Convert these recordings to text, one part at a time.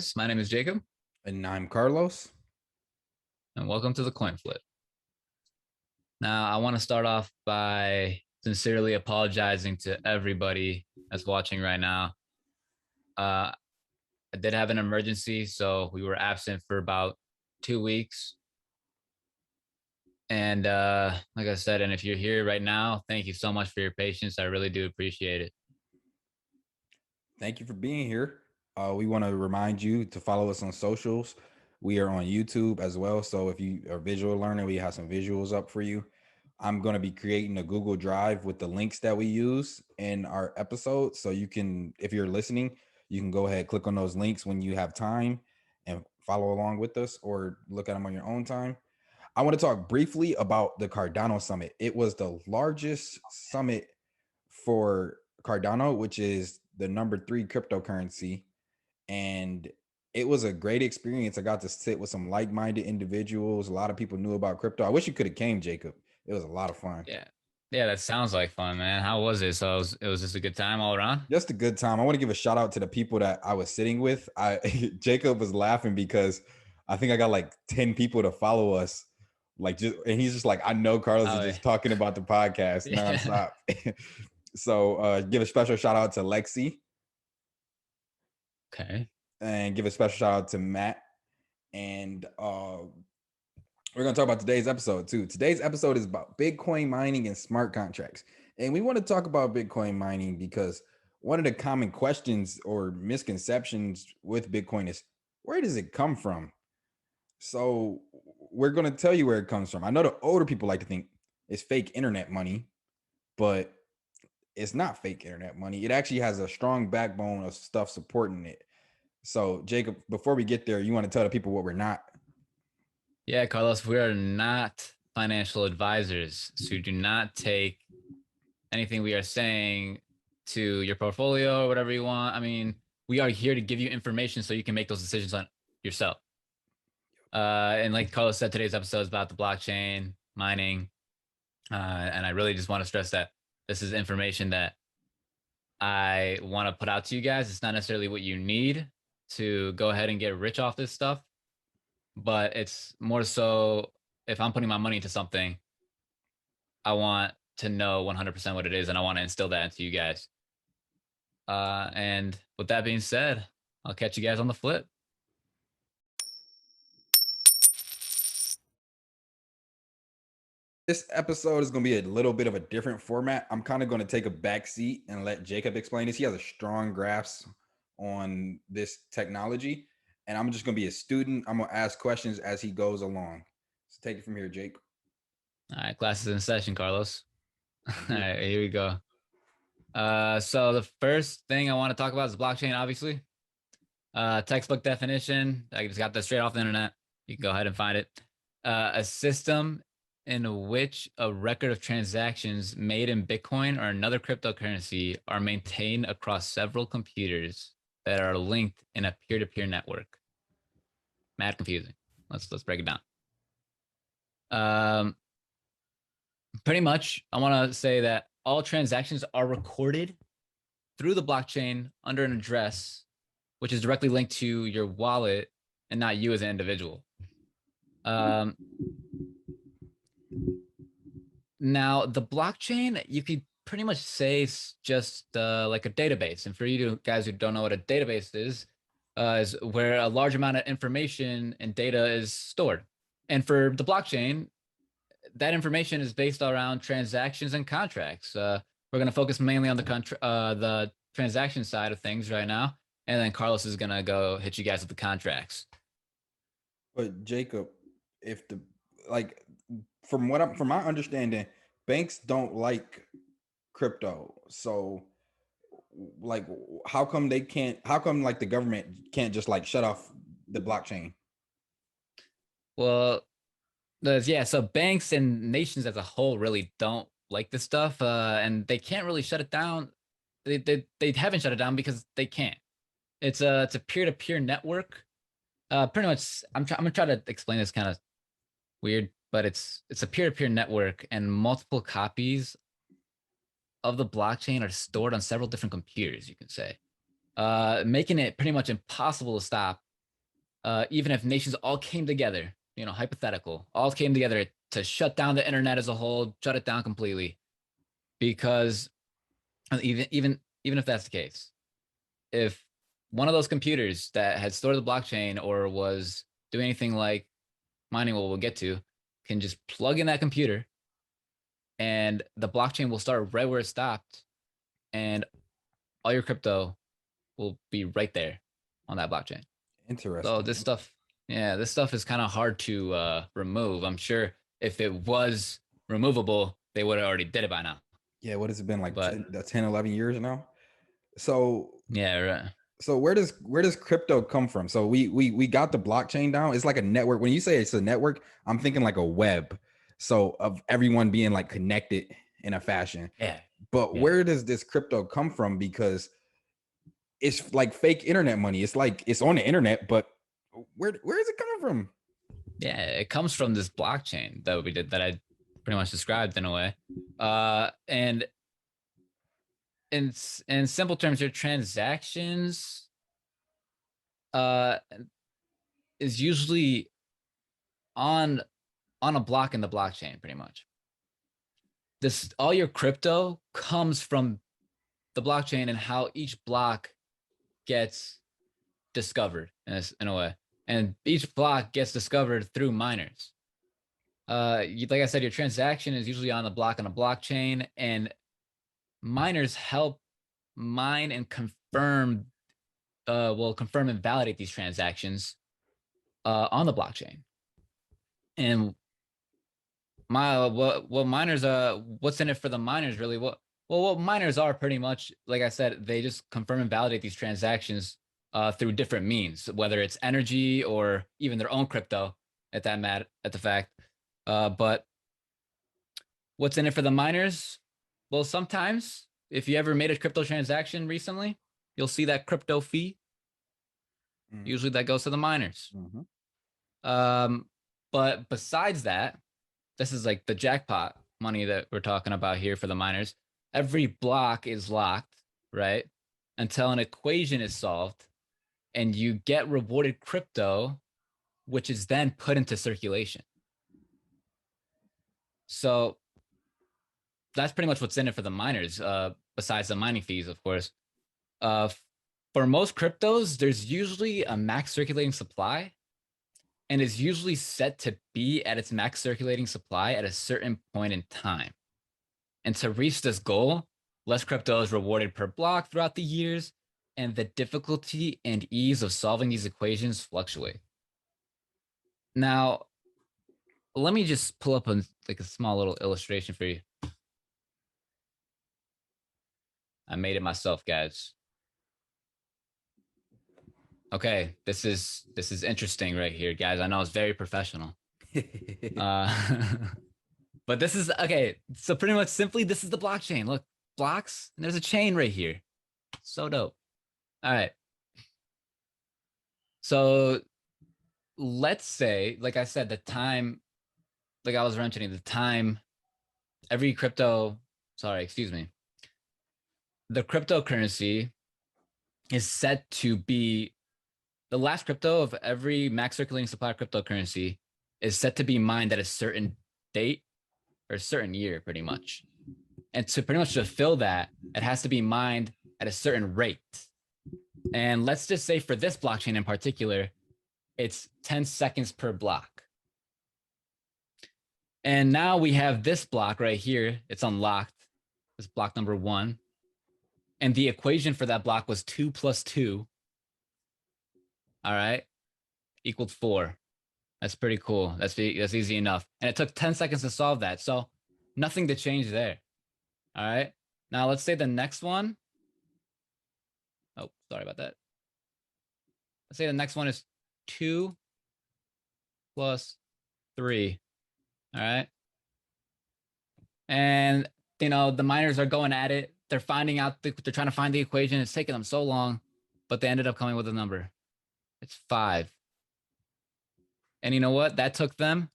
guys. My name is Jacob, And I'm Carlos. and welcome to the Coin Flip. Now, I want to start off by sincerely apologizing to everybody that's watching right now. I did have an emergency, so we were absent for about 2 weeks. And like I said, and if you're here right now, thank you so much for your patience. I really do appreciate it. Thank you for being here. We want to remind you to follow us on socials. We are on YouTube as well. So if you are a visual learner, we have some visuals up for you. I'm going to be creating a Google Drive with the links that we use in our episodes. So you can, if you're listening, you can go ahead, click on those links when you have time and follow along with us or look at them on your own time. I want to talk briefly about the Cardano Summit. It was the largest summit for Cardano, which is the number 3 cryptocurrency. And it was a great experience. I got to sit with some like-minded individuals. A lot of people knew about crypto. I wish you could have came, Jacob. It was a lot of fun. Yeah. Yeah, that sounds like fun, man. How was it? So it was just a good time all around? Just a good time. I want to give a shout out to the people that I was sitting with. Jacob was laughing because I think I got like 10 people to follow us. And he's just like, I know Carlos Oh, is yeah. just talking about the podcast Yeah. nonstop. So give a special shout out to Lexi Okay. and give a special shout out to Matt. And we're going to talk about today's episode too. Today's episode is about Bitcoin mining and smart contracts. And we want to talk about Bitcoin mining because one of the common questions or misconceptions with Bitcoin is, where does it come from? So we're going to tell you where it comes from. I know the older people like to think it's fake internet money, but it's not fake internet money. It actually has a strong backbone of stuff supporting it. So Jacob, before we get there, you want to tell the people what we're not? Yeah, Carlos, we are not financial advisors. So do not take anything we are saying to your portfolio or whatever you want. I mean, we are here to give you information so you can make those decisions on yourself. And like Carlos said, today's episode is about the blockchain mining. And I really just want to stress that this is information that I want to put out to you guys. It's not necessarily what you need to go ahead and get rich off this stuff, but it's more so if I'm putting my money into something, I want to know 100% what it is, and I want to instill that into you guys. And with that being said, I'll catch you guys on the flip. This episode is going to be a little bit of a different format. I'm kind of going to take a back seat and let Jacob explain this. He has a strong grasp on this technology, and I'm just going to be a student. I'm going to ask questions as he goes along. So take it from here, Jake. All right, classes in session, Carlos. All right, here we go. So the first thing I want to talk about is blockchain, obviously. Textbook definition. I just got that straight off the internet. You can go ahead and find it. A system in which a record of transactions made in Bitcoin or another cryptocurrency are maintained across several computers that are linked in a peer-to-peer network. Mad confusing. Let's break it down. Pretty much, I want to say that all transactions are recorded through the blockchain under an address, which is directly linked to your wallet and not you as an individual. Now, the blockchain, you could pretty much say it's just like a database. And for you guys who don't know what a database is where a large amount of information and data is stored. And for the blockchain, that information is based around transactions and contracts. We're going to focus mainly on the transaction side of things right now, and then Carlos is going to go hit you guys with the contracts. But Jacob, if the like from my understanding, banks don't like crypto. So like how come like the government can't just like shut off the blockchain? Well, yeah, so banks and nations as a whole really don't like this stuff, and they can't really shut it down. They haven't shut it down because they can't. It's a peer-to-peer network. Pretty much, I'm gonna try to explain this kind of weird, but it's a peer-to-peer network, and multiple copies of the blockchain are stored on several different computers. You can say, making it pretty much impossible to stop even if nations all came together, hypothetical, all came together to shut down the internet as a whole, shut it down completely, because even if that's the case, if one of those computers that had stored the blockchain or was doing anything like mining, what we'll get to, can just plug in that computer and the blockchain will start right where it stopped, and all your crypto will be right there on that blockchain. So Interesting. this stuff, yeah, this stuff is kind of hard to remove. I'm sure if it was removable, they would have already did it by now. Yeah, what has it been like But 10, 11 years now? So yeah, right. so where does crypto come from? So we got the blockchain down. It's like a network. When you say it's a network, I'm thinking like a web. So of everyone being like connected in a fashion. Yeah, But yeah, where does this crypto come from? Because it's like fake internet money. It's like it's on the internet, but where is it coming from? yeah. It comes from this blockchain that we did that I pretty much described in a way. And in simple terms, your transactions uh is usually on on a block in the blockchain, pretty much. This all your crypto comes from the blockchain and how each block gets discovered in a way. And each block gets discovered through miners. Like I said, your transaction is usually on the block on a blockchain, and miners help mine and confirm, confirm and validate these transactions on the blockchain. And what miners what's in it for the miners really? What miners are pretty much, like I said, they just confirm and validate these transactions through different means, whether it's energy or even their own crypto at the fact. But what's in it for the miners? Well, sometimes if you ever made a crypto transaction recently, you'll see that crypto fee. Usually that goes to the miners. Mm-hmm. Um, but besides that, this is like the jackpot money that we're talking about here for the miners. Every block is locked, right? Until an equation is solved and you get rewarded crypto, which is then put into circulation. So that's pretty much what's in it for the miners, besides the mining fees, of course. Uh, for most cryptos, there's usually a max circulating supply and is usually set to be at its max circulating supply at a certain point in time. And to reach this goal, less crypto is rewarded per block throughout the years, and the difficulty and ease of solving these equations fluctuate. Now, let me just pull up like a small little illustration for you. I made it myself, guys. Okay, this is interesting right here, guys. I know it's very professional. Uh, but this is okay. So pretty much simply, this is the blockchain. Look, blocks, and there's a chain right here. So dope. All right. So let's say, like I said, the time, like I was mentioning, the time, every crypto, sorry, excuse me, the cryptocurrency is set to be the last crypto of every max circulating supply of cryptocurrency is set to be mined at a certain date or a certain year, pretty much. And to pretty much fulfill that, it has to be mined at a certain rate. And let's just say for this blockchain in particular, it's 10 seconds per block. And now we have this block right here. It's unlocked. This block number 1. And the equation for that block was 2 plus 2. All right. Equaled 4. That's pretty cool. That's easy enough. And it took 10 seconds to solve that. So nothing to change there. All right. Now let's say the next one. Oh, sorry about that. Let's say the next one is 2 plus 3. All right. And, the miners are going at it. They're finding out, they're trying to find the equation. It's taking them so long, but they ended up coming with a number. It's 5. And you know what? That took them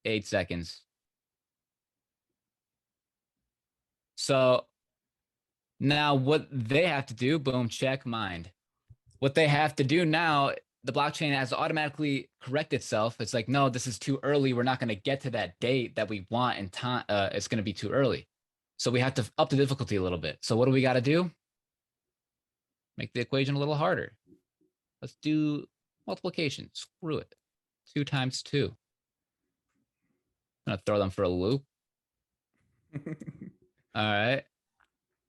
8 seconds. So now what they have to do, boom, check, mined. What they have to do now the blockchain has to automatically correct itself. It's like, no, this is too early. We're not going to get to that date that we want in time. It's going to be too early. So we have to up the difficulty a little bit. So what do we got to do? Make the equation a little harder. Let's do multiplication. Screw it. 2 times 2. I'm going to throw them for a loop. All right.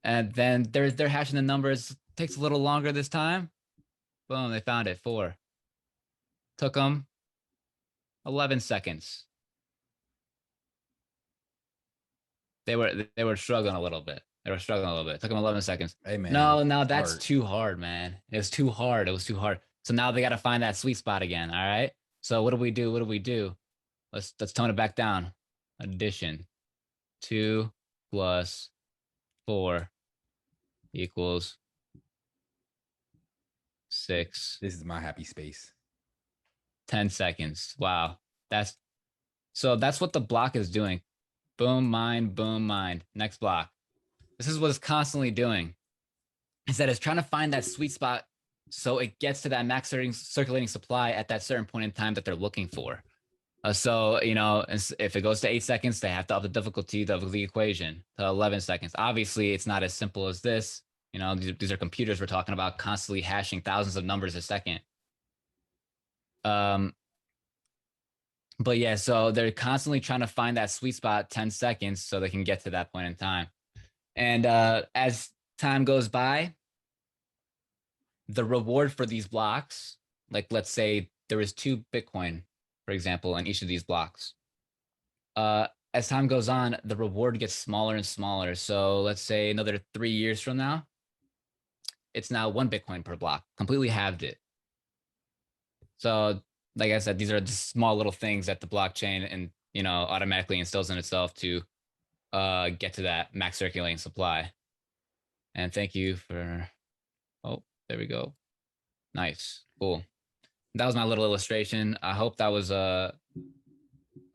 And then they're hashing the numbers. Takes a little longer this time. Boom, they found it. 4. Took them 11 seconds. They were struggling a little bit. They were struggling a little bit. It took them 11 seconds. Hey man, No, it's that's hard. too hard, man. It was too hard. It was too hard. So now they got to find that sweet spot again. All right. So what do we do? What do we do? Let's tone it back down. Addition. 2 plus 4 equals 6. This is my happy space. 10 seconds. Wow. That's what the block is doing. Boom, mine, boom, mine. Next block. This is what it's constantly doing. Is that it's trying to find that sweet spot so it gets to that max circulating supply at that certain point in time that they're looking for. So, if it goes to 8 seconds, they have to up the difficulty of the equation to 11 seconds. Obviously, it's not as simple as this. These are computers we're talking about constantly hashing thousands of numbers a second. But yeah, so they're constantly trying to find that sweet spot, 10 seconds, so they can get to that point in time. And as time goes by, the reward for these blocks, like let's say there was 2 Bitcoin, for example, in each of these blocks. As time goes on, the reward gets smaller and smaller. So let's say another 3 years from now, it's now 1 Bitcoin per block, completely halved it. So like I said, these are just small little things that the blockchain and automatically instills in itself to get to that max circulating supply. And thank you for. Oh, there we go. Nice, cool. That was my little illustration. I hope that was a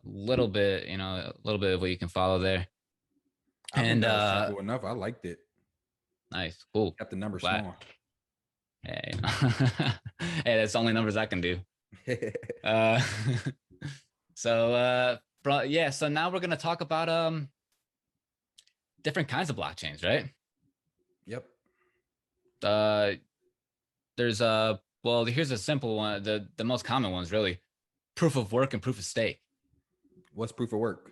little bit, a little bit of what you can follow there. I think And that was simple enough. I liked it. nice, cool. Kept the number Glad. small. Hey, hey, that's the only numbers I can do. Uh, so yeah. So now we're gonna talk about different kinds of blockchains, right? Yep. There's well, here's a simple one. The most common ones really: proof of work and proof of stake. What's proof of work?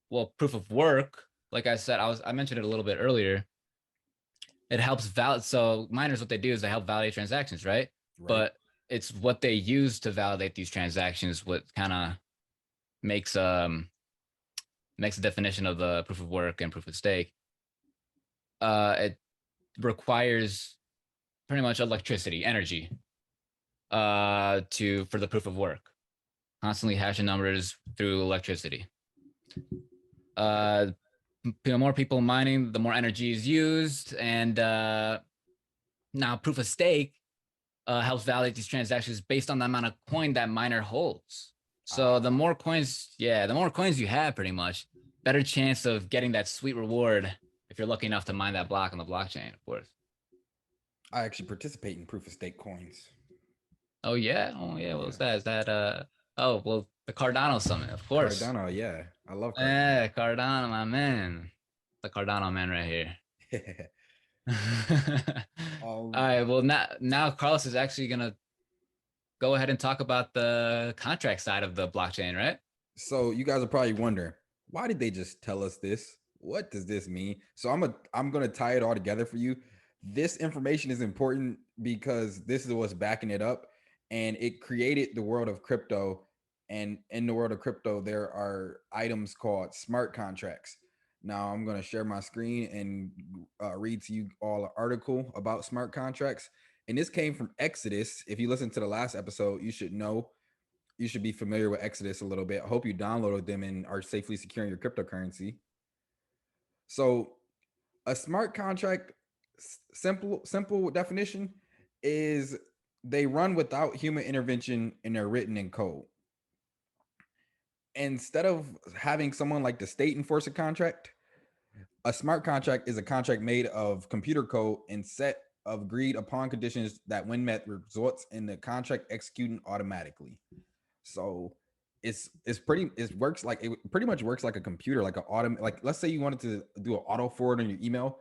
Well, proof of work, like I said, I mentioned it a little bit earlier. It helps validate. So miners, what they do is they help validate transactions, right? Right. But it's what they use to validate these transactions what kind of makes makes the definition of the proof of work and proof of stake. It requires pretty much electricity, energy, for the proof of work. Constantly hashing numbers through electricity. The more people mining, the more energy is used, and now proof of stake helps validate these transactions based on the amount of coin that miner holds. So the more coins, the more coins you have, pretty much, better chance of getting that sweet reward if you're lucky enough to mine that block on the blockchain, of course. I actually participate in proof of stake coins. Oh yeah, oh yeah. What was Yeah. that? Is that Oh well, the Cardano summit, of course. Cardano, yeah. I love Cardano. Yeah, Cardano, my man. The Cardano man right here. All um, right. Well, now Carlos is actually gonna go ahead and talk about the contract side of the blockchain, right? so you guys are probably wondering, why did they just tell us this? What does this mean? So I'm gonna tie it all together for you. This information is important because this is what's backing it up, and it created the world of crypto. And in the world of crypto, there are items called smart contracts. Now I'm going to share my screen and read to you all an article about smart contracts. And this came from Exodus. If you listen to the last episode, you should be familiar with Exodus a little bit. I hope you downloaded them and are safely securing your cryptocurrency. So, a smart contract, simple definition is they run without human intervention and they're written in code. Instead of having someone like the state enforce a contract, a smart contract is a contract made of computer code and set agreed upon conditions that, when met, results in the contract executing automatically. So it's pretty it works like it pretty much works like a computer, like like let's say you wanted to do an auto forward on your email.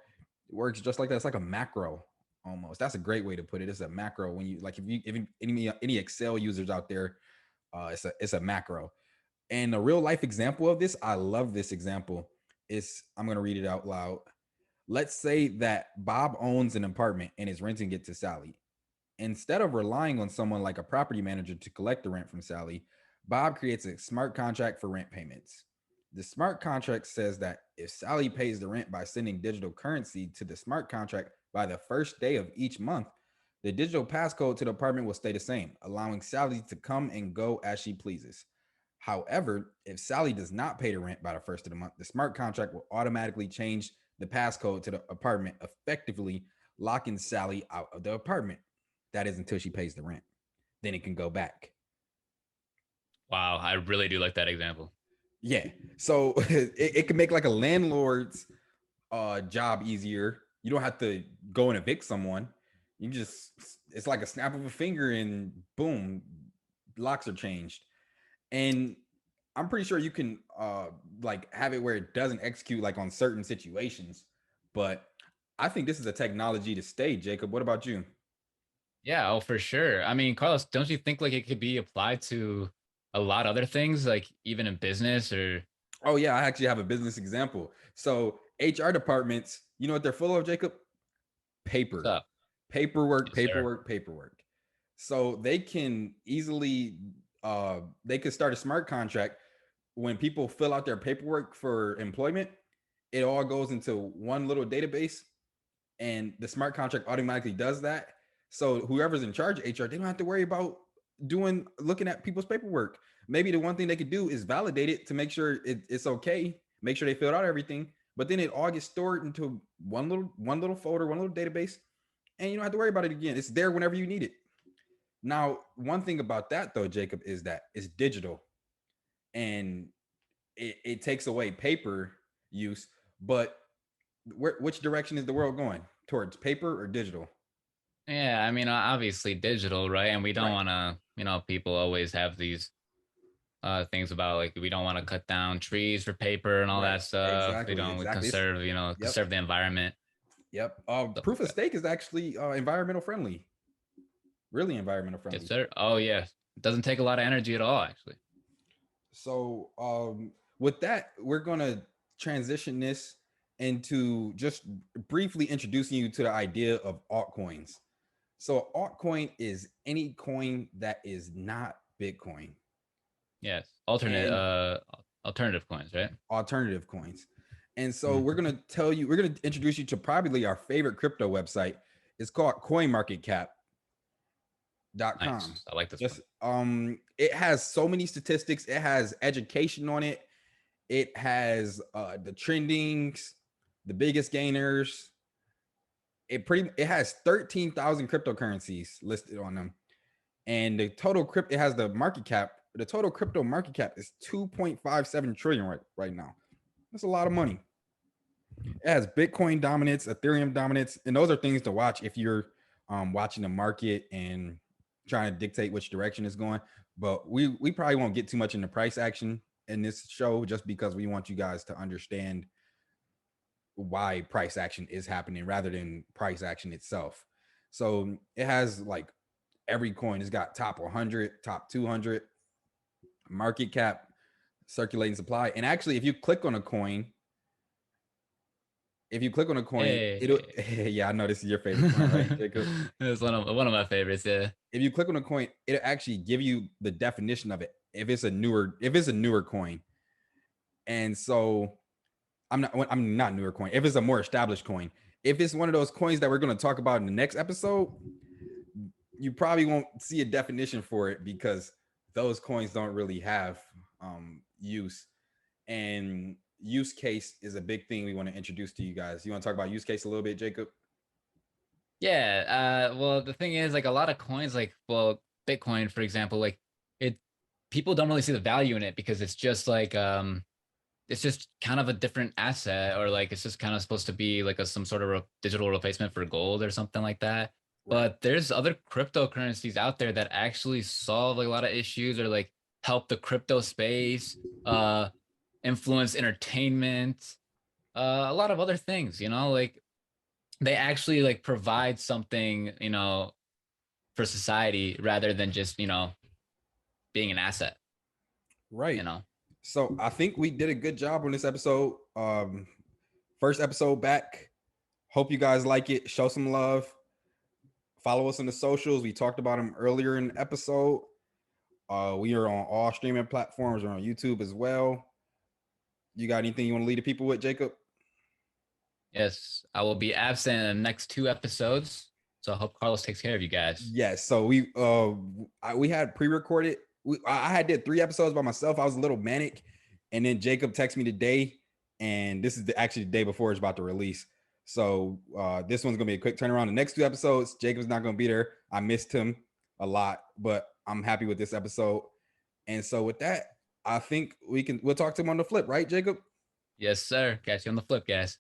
It works just like that. It's like a macro almost. That's a great way to put it. It's a macro. When you like, if any Excel users out there, it's a macro. And a real life example of this, I love this example. Is I'm gonna read it out loud. Let's say that Bob owns an apartment and is renting it to Sally. Instead of relying on someone like a property manager to collect the rent from Sally, Bob creates a smart contract for rent payments. The smart contract says that if Sally pays the rent by sending digital currency to the smart contract by the first day of each month, the digital passcode to the apartment will stay the same, allowing Sally to come and go as she pleases. However, if Sally does not pay the rent by the first of the month, the smart contract will automatically change the passcode to the apartment, effectively locking Sally out of the apartment. That is until she pays the rent. Then it can go back. Wow, I really do like that example. Yeah. So it can make like a landlord's job easier. You don't have to go and evict someone. You just, it's like a snap of a finger and boom, locks are changed. And I'm pretty sure you can like have it where it doesn't execute like on certain situations. But I think this is a technology to stay, Jacob. What about you? Yeah, oh for sure. I mean, Carlos, don't you think like it could be applied to a lot of other things, like even in business or Oh yeah, I actually have a business example. So HR departments, you know what they're full of, Jacob? Paper, stuff? paperwork, Yes, sir. paperwork, paperwork. So they can easily they could start a smart contract. When people fill out their paperwork for employment, it all goes into one little database, and the smart contract automatically does that. So whoever's in charge of HR, they don't have to worry about looking at people's paperwork. Maybe the one thing they could do is validate it to make sure it's okay, make sure they filled out everything, but then it all gets stored into one little folder, one little database, and you don't have to worry about it again. It's there whenever you need it. Now, one thing about that though, Jacob, is that it's digital, and it takes away paper use. But which direction is the world going towards, paper or digital? Yeah, I mean, obviously digital, right? And we don't Right. want to, people always have these things about like we don't want to cut down trees for paper and all Right. that stuff. Exactly. We Exactly. conserve, Yep. conserve the environment, Yep. stuff Proof like of that. stake is actually environmental friendly. Really environmental Yes, friendly. sir. Oh yeah. It doesn't take a lot of energy at all, actually. So with that, we're gonna transition this into just briefly introducing you to the idea of altcoins. So altcoin is any coin that is not Bitcoin, Yes. Alternate and alternative coins, right? alternative coins. And so we're Mhm. gonna tell you, we're gonna introduce you to probably our favorite crypto website. It's called CoinMarketCap.com. Nice. I like this Just one. it has so many statistics, it has education on it, it has the trendings, the biggest gainers. It has 13,000 cryptocurrencies listed on them. And the total crypto, it has the total crypto market cap is 2.57 trillion right now. That's a lot of money. It has Bitcoin dominance, Ethereum dominance, and those are things to watch if you're watching the market and trying to dictate which direction it's going. But we probably won't get too much into price action in this show, just because we want you guys to understand why price action is happening rather than price action itself. So it has like every coin. It's got top 100, top 200, market cap, circulating supply. And actually, if you click on a coin, it'll Hey. yeah, I know this is your favorite coin, right, Jacob? It's one of my favorites, yeah. If you click on a coin, it'll actually give you the definition of it if it's a newer coin. And so I'm not newer coin. If it's a more established coin, if it's one of those coins that we're going to talk about in the next episode, you probably won't see a definition for it because those coins don't really have use. And use case is a big thing we want to introduce to you guys. You want to talk about use case a little bit, Jacob? Yeah. Well, the thing is, like a lot of coins, like well, Bitcoin, for example, like it people don't really see the value in it because it's just like it's just kind of a different asset, or like it's just kind of supposed to be like a some sort of digital replacement for gold or something like that. Right. But there's other cryptocurrencies out there that actually solve like a lot of issues, or like help the crypto space, influence entertainment, a lot of other things, like they actually like provide something, for society rather than just, being an asset, you Right. know. So I think we did a good job on this episode. First episode back. Hope you guys like it. Show some love. Follow us on the socials. We talked about them earlier in the episode. We are on all streaming platforms. We're on YouTube as well. You got anything you want to lead the people with, Jacob? Yes, I will be absent in the next 2 episodes. So I hope Carlos takes care of you guys. Yes. So we had pre-recorded. I had did 3 episodes by myself. I was a little manic, and then Jacob texted me today, and this is actually the day before it's about to release. So this one's gonna be a quick turnaround. The next 2 episodes, Jacob's not gonna be there. I missed him a lot, but I'm happy with this episode. And so with that, I think we'll talk to him on the flip, right, Jacob? Yes, sir. Catch you on the flip, guys.